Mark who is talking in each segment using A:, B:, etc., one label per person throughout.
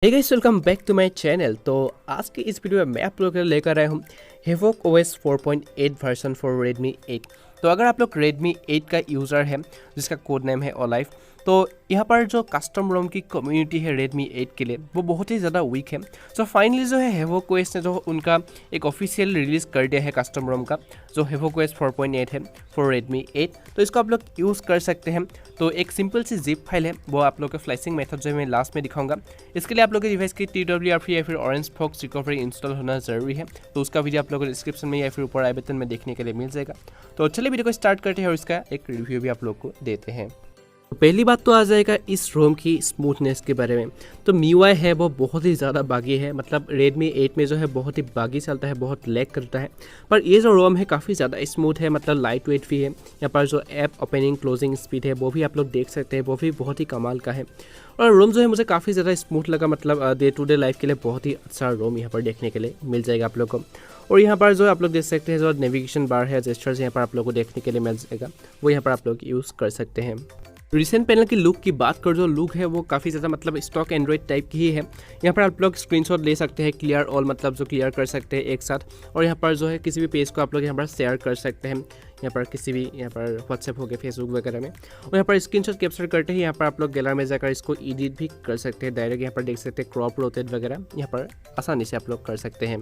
A: Hey guys, welcome back to my channel. तो आज की इस वीडियो में मैं आप लोगों के लिए लेकर आया हूँ HavocOs 4.8 वर्जन फॉर Redmi 8। तो अगर आप लोग Redmi 8 का यूज़र है जिसका कोड नेम है ओलाइव, तो यहाँ पर जो कस्टम रोम की कम्युनिटी है Redmi 8 के लिए वो बहुत ही ज़्यादा वीक है। सो फाइनली जो है HavocOs ने जो उनका एक ऑफिशियल रिलीज़ कर दिया है कस्टम रोम का, जो HavocOs 4.8 है फॉर Redmi 8। तो इसको आप लोग यूज़ कर सकते हैं। तो एक सिंपल सी जिप फाइल है, वो आप लोग का फ्लैशिंग मेथड जो है मैं लास्ट में दिखाऊंगा। इसके लिए आप लोग के डिवाइस की TWRP या फिर ऑरेंज फॉक्स रिकवरी इंस्टॉल होना जरूरी है। तो उसका वीडियो आप लोगों को डिस्क्रिप्शन में या फिर ऊपर आई बटन में देखने के लिए मिल जाएगा। तो चलिए वीडियो को स्टार्ट करते हैं और इसका एक रिव्यू भी आप लोग को देते हैं। तो पहली बात तो आ जाएगा इस रोम की स्मूथनेस के बारे में। तो MIUI है वो बहुत ही ज़्यादा बागी है, मतलब Redmi 8 में जो है बहुत ही बागी चलता है, बहुत लैग करता है। पर ये जो रोम है काफ़ी ज़्यादा स्मूथ है, मतलब लाइट वेट भी है। यहाँ पर जो ऐप ओपनिंग क्लोजिंग स्पीड है वो भी आप लोग देख सकते हैं, वो भी बहुत ही कमाल का है। और रोम जो है मुझे काफ़ी ज़्यादा स्मूथ लगा, मतलब डे टू डे लाइफ के लिए बहुत ही अच्छा रोम यहाँ पर देखने के लिए मिल जाएगा आप लोग को। और यहाँ पर जो आप लोग देख सकते हैं, जो नेविगेशन बार है, जेस्चर्स यहाँ पर आप लोग को देखने के लिए मिल जाएगा, वो यहाँ पर आप लोग यूज़ कर सकते हैं। रिसेंट पैनल की लुक की बात कर, जो लुक है वो काफ़ी ज़्यादा मतलब स्टॉक एंड्रॉइड टाइप की ही है। यहाँ पर आप लोग स्क्रीनशॉट ले सकते हैं, क्लियर ऑल मतलब जो क्लियर कर सकते हैं एक साथ। और यहाँ पर जो है किसी भी पेज को आप लोग यहाँ पर शेयर कर सकते हैं, यहाँ पर किसी भी यहाँ पर व्हाट्सएप हो गया, फेसबुक वगैरह में। और यहाँ पर स्क्रीनशॉट कैप्चर करते हैं, यहाँ पर आप लोग गैलरी में जाकर इसको एडिट भी कर सकते हैं डायरेक्ट। यहाँ पर देख सकते हैं क्रॉप रोटेट वगैरह यहाँ पर आसानी से आप लोग कर सकते हैं।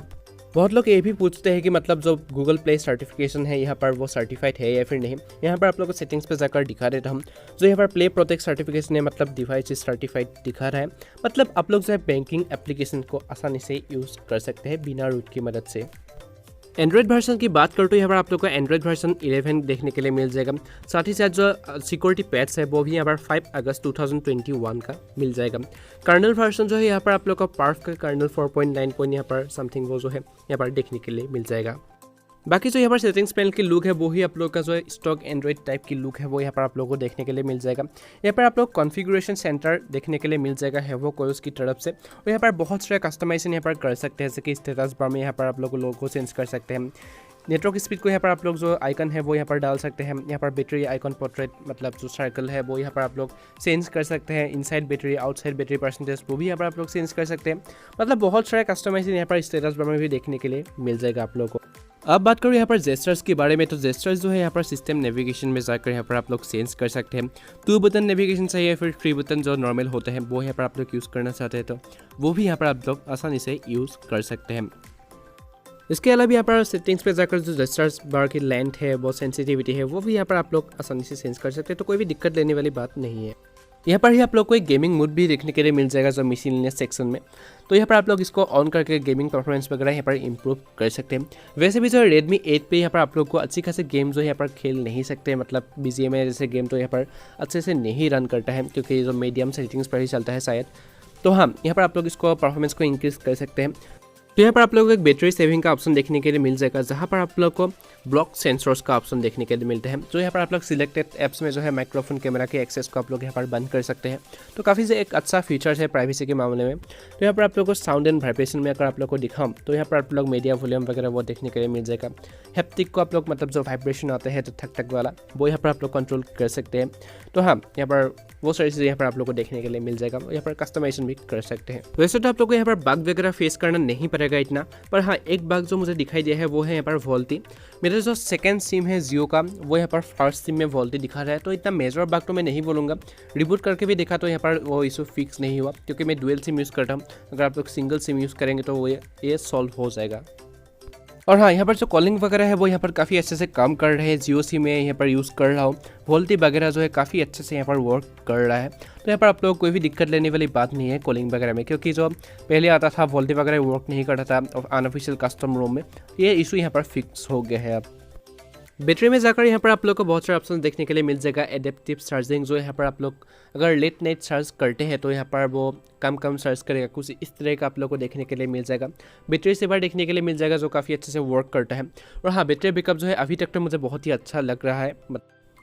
A: बहुत लोग ये भी पूछते हैं कि मतलब जो गूगल प्ले सर्टिफिकेशन है यहाँ पर वो सर्टिफाइड है या फिर नहीं। यहाँ पर आप लोग को सेटिंग्स पे जाकर दिखा देता हूँ। जो यहाँ पर प्ले प्रोटेक्ट सर्टिफिकेशन है, मतलब डिवाइस इज सर्टिफाइड दिखा रहा है। मतलब आप लोग जो है बैंकिंग एप्लीकेशन को आसानी से यूज़ कर सकते हैं बिना रूट की मदद से। एंड्रॉइड वर्जन की बात करो तो यहाँ पर आप लोग को एंड्रॉइड वर्जन 11 देखने के लिए मिल जाएगा। साथ ही साथ जो सिक्योरिटी पैच है वो भी यहाँ पर 5 अगस्त 2021 का मिल जाएगा। कर्नल वर्जन जो है यहाँ पर आप लोग को पार्फ का कर्नल 4.9 यहाँ पर समथिंग वो जो है यहाँ पर देखने के लिए मिल जाएगा। बाकी जो यहाँ पर सेटिंग्स पैनल की लुक है वो ही आप लोग का जो है स्टॉक एंड्रॉइड टाइप की लुक है वो यहाँ पर आप लोगों को देखने के लिए मिल जाएगा। यहाँ पर आप लोग कॉन्फ़िगरेशन सेंटर देखने के लिए मिल जाएगा HavocOs की तरफ से। और यहाँ पर बहुत सारे कस्टमाइजेशन यहाँ पर कर सकते हैं, जैसे कि स्टेटस बार में यहाँ पर आप लोग लोगो चेंज कर सकते हैं। नेटवर्क स्पीड को यहाँ पर आप लोग जो आइकन है वो यहाँ पर डाल सकते हैं। यहाँ पर बैटरी आइकन पोर्ट्रेट मतलब जो सर्कल है वो यहाँ पर आप लोग चेंज कर सकते हैं। Inside battery outside battery percentage वो भी यहाँ पर आप लोग चेंज कर सकते हैं। मतलब बहुत सारे कस्टमाइजेशन यहाँ पर स्टेटस बार में भी देखने के लिए मिल जाएगा आप लोग को। अब बात करूँ यहाँ पर जेस्चर्स के बारे में, तो जेस्चर्स जो है यहाँ पर सिस्टम नेविगेशन में जाकर यहाँ पर आप लोग चेंज कर सकते हैं। 2 बटन नेविगेशन चाहिए, फिर 3 बटन जो नॉर्मल होते हैं वो यहाँ पर आप लोग यूज़ करना चाहते हैं तो वो भी यहाँ पर आप लोग आसानी से यूज़ कर सकते हैं। इसके अलावा यहाँ पर सेटिंग्स पे जाकर जो जेस्चर्स बार की लेंथ है, वो सेंसिटिविटी है, वो भी यहाँ पर आप लोग आसानी से चेंज कर सकते हैं। तो कोई भी दिक्कत लेने वाली बात नहीं है। यहाँ पर ही आप लोग को एक गेमिंग मोड भी देखने के लिए मिल जाएगा जो मिसलेनियस सेक्शन में। तो यहाँ पर आप लोग इसको ऑन करके गेमिंग परफॉर्मेंस वगैरह यहाँ पर इंप्रूव कर सकते हैं। वैसे भी जो Redmi 8 पे यहाँ पर आप लोग को अच्छी खासी गेम जो यहाँ पर खेल नहीं सकते, मतलब BGMI जैसे गेम तो यहाँ पर अच्छे से नहीं रन करता है, क्योंकि जो मीडियम सेटिंग्स पर ही चलता है शायद। तो हाँ, यहाँ पर आप लोग इसको परफॉर्मेंस को इंक्रीज़ कर सकते हैं। तो यहाँ पर आप लोगों को एक बैटरी सेविंग का ऑप्शन देखने के लिए मिल जाएगा, जहाँ पर आप लोग को ब्लॉक सेंसर्स का ऑप्शन देखने के लिए मिलते हैं। तो यहाँ पर आप लोग सिलेक्टेड ऐप्स में जो है माइक्रोफोन कैमरा के एक्सेस को आप लोग यहाँ पर बंद कर सकते हैं। तो काफ़ी से एक अच्छा फीचर्स है प्राइवेसी के मामले में। तो यहाँ पर आप लोग को साउंड एंड वाइब्रेशन में अगर आप लोग को दिखाऊं तो यहाँ पर आप लोग मीडिया वॉल्यूम वगैरह वो देखने के लिए मिल जाएगा। हैप्टिक को आप लोग मतलब जो वाइब्रेशन आता है तो ठक ठक वाला वो यहाँ पर आप लोग कंट्रोल कर सकते हैं। तो हाँ, यहाँ पर वो सारी चीज़ें यहाँ पर आप लोग को देखने के लिए मिल जाएगा। यहाँ पर कस्टमाइजेशन भी कर सकते हैं। वैसे तो आप लोग को यहाँ पर बग वगैरह फेस करना नहीं पड़ेगा इतना, पर हाँ एक बग जो मुझे दिखाई दिया है वो है यहाँ पर वोल्टी। मेरा जो सेकंड सिम है जियो का, वो यहाँ पर फर्स्ट सिम में वोल्टी दिखा रहा है। तो इतना मेजर बग तो मैं नहीं बोलूँगा, रिबूट करके भी देखा तो यहाँ पर वो इशू फिक्स नहीं हुआ, क्योंकि मैं डुअल सिम यूज़ करता हूँ। अगर आप लोग सिंगल सिम यूज़ करेंगे तो वो ये सॉल्व हो जाएगा। और हाँ, यहाँ पर जो कॉलिंग वगैरह है वो यहाँ पर काफ़ी अच्छे से काम कर रहे हैं। जियो सिम में यहाँ पर यूज़ कर रहा हूँ, वोल्टी वगैरह जो है काफ़ी अच्छे से यहाँ पर वर्क कर रहा है। तो यहाँ पर आप लोग कोई भी दिक्कत लेने वाली बात नहीं है कॉलिंग वगैरह में, क्योंकि जो पहले आता था वोल्टी वगैरह वर्क नहीं करता था अनऑफिशियल कस्टम रोम में, ये इशू यहाँ पर फिक्स हो गया है अब। बैटरी में जाकर यहाँ पर आप लोग को बहुत सारे ऑप्शन देखने के लिए मिल जाएगा। एडेप्टिव चार्जिंग, जो यहाँ पर आप लोग अगर लेट नाइट चार्ज करते हैं तो यहाँ पर वो कम चार्ज करेगा, कुछ इस तरह का आप लोग को देखने के लिए मिल जाएगा। बैटरी सेवर देखने के लिए मिल जाएगा जो काफ़ी अच्छे से वर्क करता है। और हाँ, बैटरी बैकअप जो है अभी तक तो मुझे बहुत ही अच्छा लग रहा है।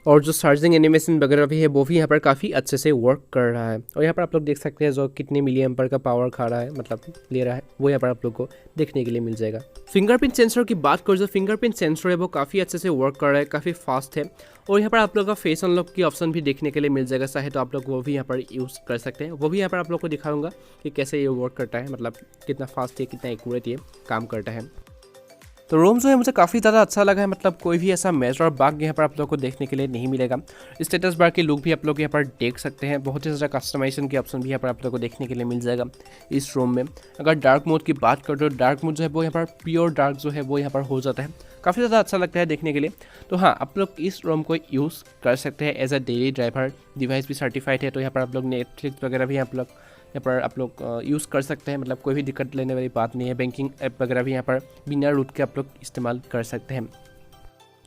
A: और जो चार्जिंग एनिमेशन वगैरह भी है वो भी यहाँ पर काफ़ी अच्छे से वर्क कर रहा है। और यहाँ पर आप लोग देख सकते हैं जो कितने मिली एम्पर का पावर खा रहा है, मतलब ले रहा है, वो यहाँ पर आप लोग को देखने के लिए मिल जाएगा। फिंगरप्रिंट सेंसर की बात करें, जो फिंगरप्रिंट सेंसर है वो काफ़ी अच्छे से वर्क कर रहा है, काफ़ी फास्ट है। और यहाँ पर आप लोग का फेस अनलॉक की ऑप्शन भी देखने के लिए मिल जाएगा, चाहे तो आप लोग वो भी यहाँ पर यूज़ कर सकते हैं। वो भी यहाँ पर आप लोग को दिखाऊंगा कि कैसे ये वर्क करता है, मतलब कितना फास्ट है, कितना एक्यूरेट ये काम करता है। तो रोम जो है मुझे काफ़ी ज़्यादा अच्छा लगा है, मतलब कोई भी ऐसा मेजर बग यहाँ पर आप लोग को देखने के लिए नहीं मिलेगा। स्टेटस बार के लुक भी आप लोग यहाँ पर देख सकते हैं, बहुत ही ज़्यादा कस्टमाइजेशन की ऑप्शन भी यहाँ पर आप लोग को देखने के लिए मिल जाएगा इस रोम में। अगर डार्क मोड की बात करें तो डार्क मोड जो है वो यहाँ पर प्योर डार्क जो है वो यहाँ पर हो जाता है, काफ़ी ज़्यादा अच्छा लगता है देखने के लिए। तो हाँ, आप लोग इस रोम को यूज़ कर सकते हैं as a daily driver, device भी सर्टिफाइड है। तो यहाँ पर आप लोग नेटफ्लिक्स वगैरह भी यहाँ पर आप लोग यूज़ कर सकते हैं, मतलब कोई भी दिक्कत लेने वाली बात नहीं है। बैंकिंग ऐप वगैरह भी यहाँ पर बिना रूट के आप लोग इस्तेमाल कर सकते हैं।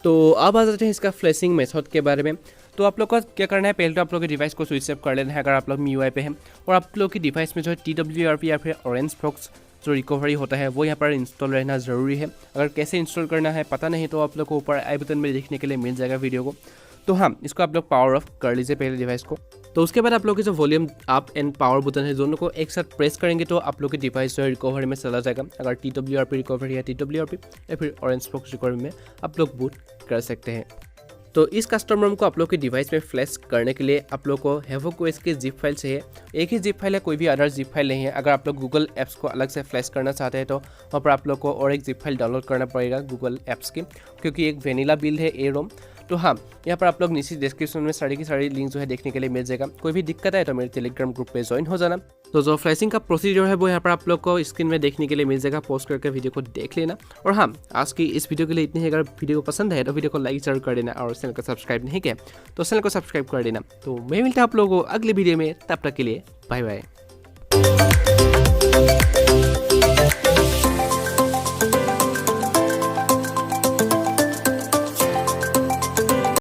A: तो अब आ जाते हैं इसका फ्लैशिंग मेथड के बारे में। तो आप लोग को क्या करना है, पहले तो आप लोग के डिवाइस को स्विच ऑफ कर लेना है अगर आप लोग MIUI पे हैं, और आप लोग की डिवाइस में जो है TWRP या फिर ऑरेंज बॉक्स जो रिकवरी होता है वो यहाँ पर इंस्टॉल रहना ज़रूरी है। अगर कैसे इंस्टॉल करना है पता नहीं तो आप लोग को ऊपर आई बटन में देखने के लिए मिल जाएगा वीडियो को। तो हाँ, इसको आप लोग पावर ऑफ कर लीजिए पहले डिवाइस को। तो उसके बाद आप लोग के जो volume up and power button है दोनों को एक साथ प्रेस करेंगे तो आप लोग के डिवाइस जो है रिकवरी में चला जाएगा। अगर TWRP रिकवरी है TWRP या फिर ऑरेंज बॉक्स रिकवरी में आप लोग बूट कर सकते हैं। तो इस कस्टम रोम को आप लोग के डिवाइस में फ्लैश करने के लिए आप लोग को HavocOs की जिप फाइल चाहिए। एक ही जिप फाइल है, कोई भी अदर जिप फाइल नहीं है। अगर आप लोग गूगल ऐप्स को अलग से फ्लैश करना चाहते हैं तो वहाँ पर आप लोग को और एक जिप फाइल डाउनलोड करना पड़ेगा गूगल ऐप्स की, क्योंकि एक वेनिला बिल्ड है ये रोम। तो हाँ, यहाँ पर आप लोग नीचे डिस्क्रिप्शन में सारी की सारी लिंक जो है देखने के लिए मिल जाएगा। कोई भी दिक्कत है तो मेरे टेलीग्राम ग्रुप पे ज्वाइन हो जाना। तो जो फ्लैशिंग का प्रोसीजर है वो यहाँ पर आप लोग को स्क्रीन में देखने के लिए मिल जाएगा, पॉज करके वीडियो को देख लेना। और हाँ, आज की इस वीडियो के लिए इतनी ही। अगर वीडियो को पसंद है तो वीडियो को लाइक जरूर कर देना, और चैनल को सब्सक्राइब नहीं किया तो चैनल को सब्सक्राइब कर देना। तो मैं मिलता हूँ आप लोगों को अगले वीडियो में, तब तक के लिए बाय बाय।